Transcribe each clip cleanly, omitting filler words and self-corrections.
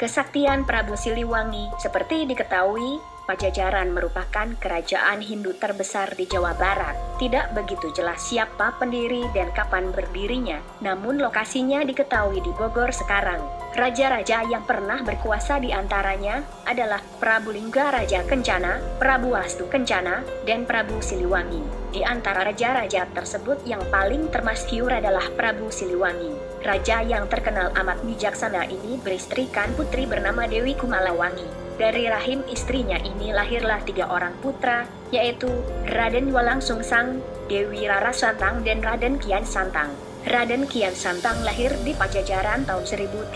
Kesaktian Prabu Siliwangi. Seperti diketahui, Pajajaran merupakan kerajaan Hindu terbesar di Jawa Barat. Tidak begitu jelas siapa pendiri dan kapan berdirinya, namun lokasinya diketahui di Bogor sekarang. Raja-raja yang pernah berkuasa di antaranya adalah Prabu Lingga Raja Kencana, Prabu Wastu Kencana, dan Prabu Siliwangi. Di antara raja-raja tersebut yang paling termasyhur adalah Prabu Siliwangi. Raja yang terkenal amat bijaksana ini beristrikan putri bernama Dewi Kumalawangi. Dari rahim istrinya ini lahirlah 3 orang putra, yaitu Raden Walang Sungsang, Dewi Rara Santang, dan Raden Kian Santang. Raden Kian Santang lahir di Pajajaran tahun 1315.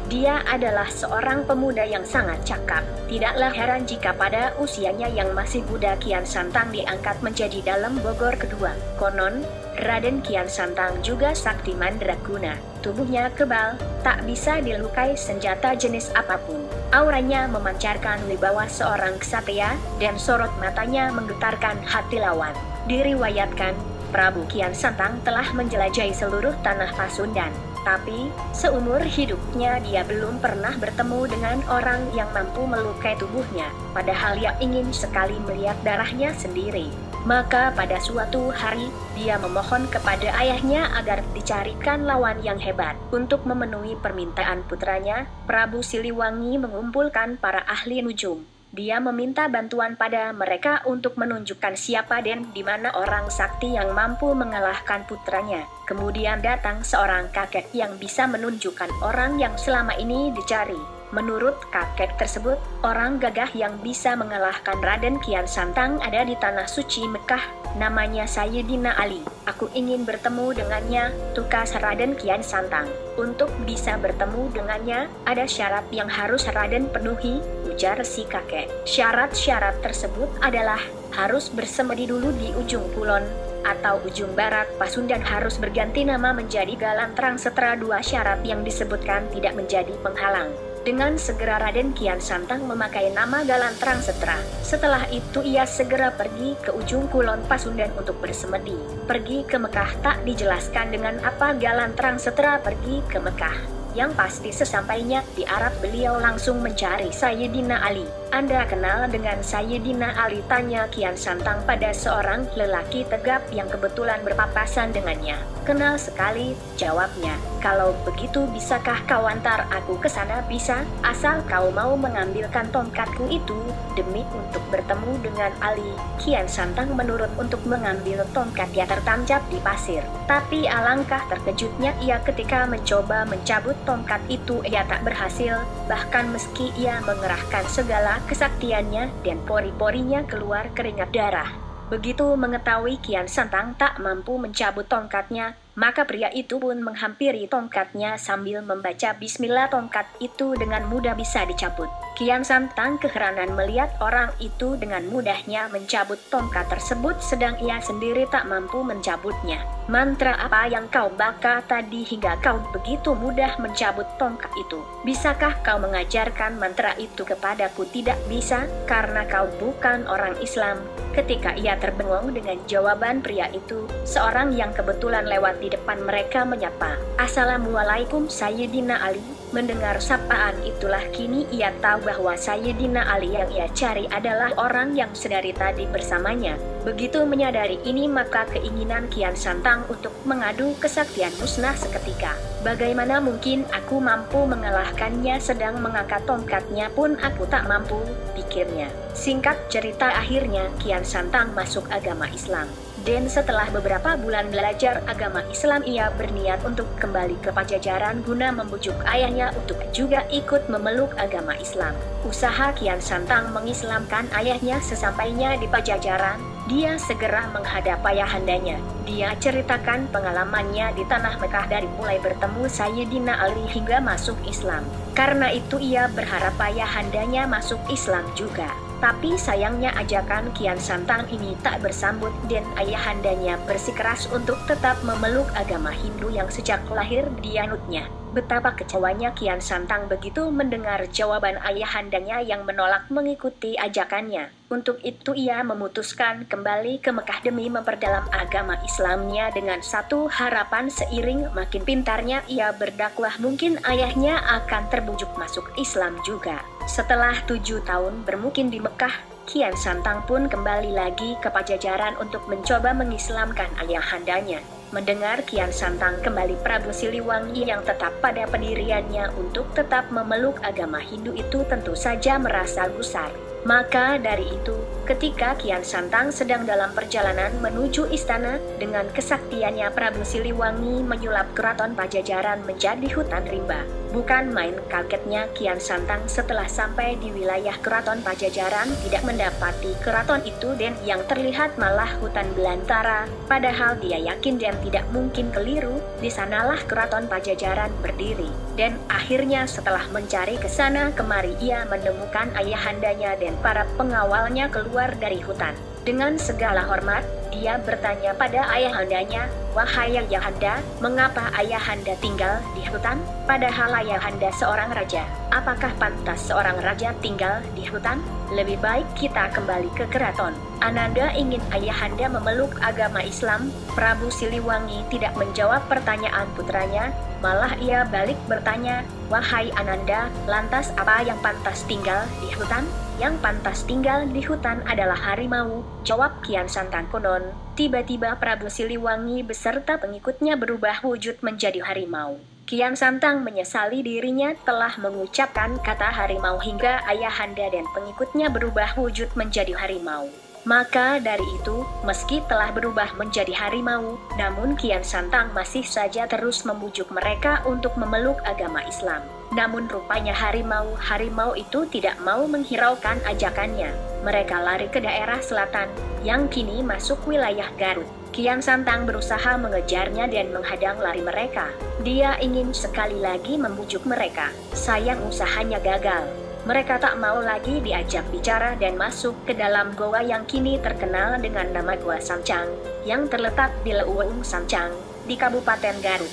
Dia adalah seorang pemuda yang sangat cakap. Tidaklah heran jika pada usianya yang masih muda Kian Santang diangkat menjadi Dalem Bogor kedua. Konon, Raden Kian Santang juga sakti mandraguna. Tubuhnya kebal, tak bisa dilukai senjata jenis apapun. Auranya memancarkan wibawa seorang ksatria, dan sorot matanya menggetarkan hati lawan. Diriwayatkan, Prabu Kian Santang telah menjelajahi seluruh tanah Pasundan. Tapi, seumur hidupnya dia belum pernah bertemu dengan orang yang mampu melukai tubuhnya, padahal ia ingin sekali melihat darahnya sendiri. Maka pada suatu hari, dia memohon kepada ayahnya agar dicarikan lawan yang hebat. Untuk memenuhi permintaan putranya, Prabu Siliwangi mengumpulkan para ahli nujum. Dia meminta bantuan pada mereka untuk menunjukkan siapa dan di mana orang sakti yang mampu mengalahkan putranya. Kemudian datang seorang kakek yang bisa menunjukkan orang yang selama ini dicari. Menurut kakek tersebut, orang gagah yang bisa mengalahkan Raden Kian Santang ada di tanah suci Mekah, namanya Sayyidina Ali. Aku ingin bertemu dengannya, tukas Raden Kian Santang. Untuk bisa bertemu dengannya, ada syarat yang harus Raden penuhi, ujar si kakek. Syarat-syarat tersebut adalah harus bersemedi dulu di ujung kulon atau ujung barat Pasundan, harus berganti nama menjadi Galantrang Setra. 2 syarat yang disebutkan tidak menjadi penghalang. Dengan segera Raden Kian Santang memakai nama Galantrang Setra. Setelah itu ia segera pergi ke ujung kulon Pasundan untuk bersemedi. Pergi ke Mekah tak dijelaskan dengan apa Galantrang Setra pergi ke Mekah. Yang pasti sesampainya di Arab beliau langsung mencari Sayyidina Ali. Anda kenal dengan Sayyidina Ali? Tanya Kian Santang pada seorang lelaki tegap yang kebetulan berpapasan dengannya. Kenal sekali, jawabnya. Kalau begitu bisakah kau antar aku ke sana? Bisa, asal kau mau mengambilkan tongkatku itu demi untuk bertemu dengan Ali. Kian Santang menurut untuk mengambil tongkat yang tertancap di pasir. Tapi alangkah terkejutnya ia ketika mencoba mencabut tongkat itu, ia tak berhasil. Bahkan meski ia mengerahkan segala kesaktiannya dan pori-porinya keluar keringat darah. Begitu mengetahui Kian Santang tak mampu mencabut tongkatnya, maka pria itu pun menghampiri tongkatnya sambil membaca bismillah. Tongkat itu dengan mudah bisa dicabut. Kian Santang keheranan melihat orang itu dengan mudahnya mencabut tongkat tersebut, sedang ia sendiri tak mampu mencabutnya. Mantra apa yang kau baca tadi hingga kau begitu mudah mencabut tongkat itu? Bisakah kau mengajarkan mantra itu kepadaku? Tidak bisa, karena kau bukan orang Islam. Ketika ia terbengong dengan jawaban pria itu, seorang yang kebetulan lewat di depan mereka menyapa, "Assalamualaikum Sayyidina Ali." Mendengar sapaan itulah kini ia tahu bahwa Sayyidina Ali yang ia cari adalah orang yang sedari tadi bersamanya. Begitu menyadari ini, maka keinginan Kian Santang untuk mengadu kesaktian musnah seketika. Bagaimana mungkin aku mampu mengalahkannya, sedang mengangkat tongkatnya pun aku tak mampu, pikirnya. Singkat cerita, akhirnya Kian Santang masuk agama Islam. Dan setelah beberapa bulan belajar agama Islam, ia berniat untuk kembali ke Pajajaran guna membujuk ayahnya untuk juga ikut memeluk agama Islam. Usaha Kian Santang mengislamkan ayahnya sesampainya di Pajajaran, dia segera menghadap ayahandanya. Dia ceritakan pengalamannya di tanah Mekah dari mulai bertemu Sayyidina Ali hingga masuk Islam. Karena itu ia berharap ayahandanya masuk Islam juga. Tapi sayangnya ajakan Kian Santang ini tak bersambut dan ayahandanya bersikeras untuk tetap memeluk agama Hindu yang sejak lahir dianutnya. Betapa kecewanya Kian Santang begitu mendengar jawaban ayahandanya yang menolak mengikuti ajakannya. Untuk itu ia memutuskan kembali ke Mekah demi memperdalam agama Islamnya dengan satu harapan seiring makin pintarnya ia berdakwah mungkin ayahnya akan terbujuk masuk Islam juga. Setelah 7 tahun bermukim di Mekah, Kian Santang pun kembali lagi ke Pajajaran untuk mencoba mengislamkan ayahandanya. Mendengar Kian Santang kembali, Prabu Siliwangi yang tetap pada pendiriannya untuk tetap memeluk agama Hindu itu tentu saja merasa gusar. Maka dari itu, ketika Kian Santang sedang dalam perjalanan menuju istana, dengan kesaktiannya Prabu Siliwangi menyulap keraton Pajajaran menjadi hutan rimba. Bukan main kagetnya Kian Santang setelah sampai di wilayah keraton Pajajaran tidak mendapati keraton itu dan yang terlihat malah hutan belantara. Padahal dia yakin dan tidak mungkin keliru, di sanalah keraton Pajajaran berdiri. Dan akhirnya setelah mencari ke sana kemari ia menemukan ayahandanya dan para pengawalnya keluar dari hutan. Dengan segala hormat, dia bertanya pada ayahandanya, "Wahai ayahanda, mengapa ayahanda tinggal di hutan? Padahal ayahanda seorang raja. Apakah pantas seorang raja tinggal di hutan? Lebih baik kita kembali ke keraton." Ananda ingin ayahanda memeluk agama Islam. Prabu Siliwangi tidak menjawab pertanyaan putranya, malah ia balik bertanya, "Wahai Ananda, lantas apa yang pantas tinggal di hutan?" "Yang pantas tinggal di hutan adalah harimau," jawab Kian Santang. Konon, tiba-tiba Prabu Siliwangi beserta pengikutnya berubah wujud menjadi harimau. Kian Santang menyesali dirinya telah mengucapkan kata harimau hingga ayahanda dan pengikutnya berubah wujud menjadi harimau. Maka dari itu, meski telah berubah menjadi harimau, namun Kian Santang masih saja terus membujuk mereka untuk memeluk agama Islam. Namun rupanya harimau itu tidak mau menghiraukan ajakannya. Mereka lari ke daerah selatan, yang kini masuk wilayah Garut. Kian Santang berusaha mengejarnya dan menghadang lari mereka. Dia ingin sekali lagi membujuk mereka. Sayang usahanya gagal. Mereka tak mau lagi diajak bicara dan masuk ke dalam goa yang kini terkenal dengan nama Goa Sancang, yang terletak di Leuweung Sancang, di Kabupaten Garut.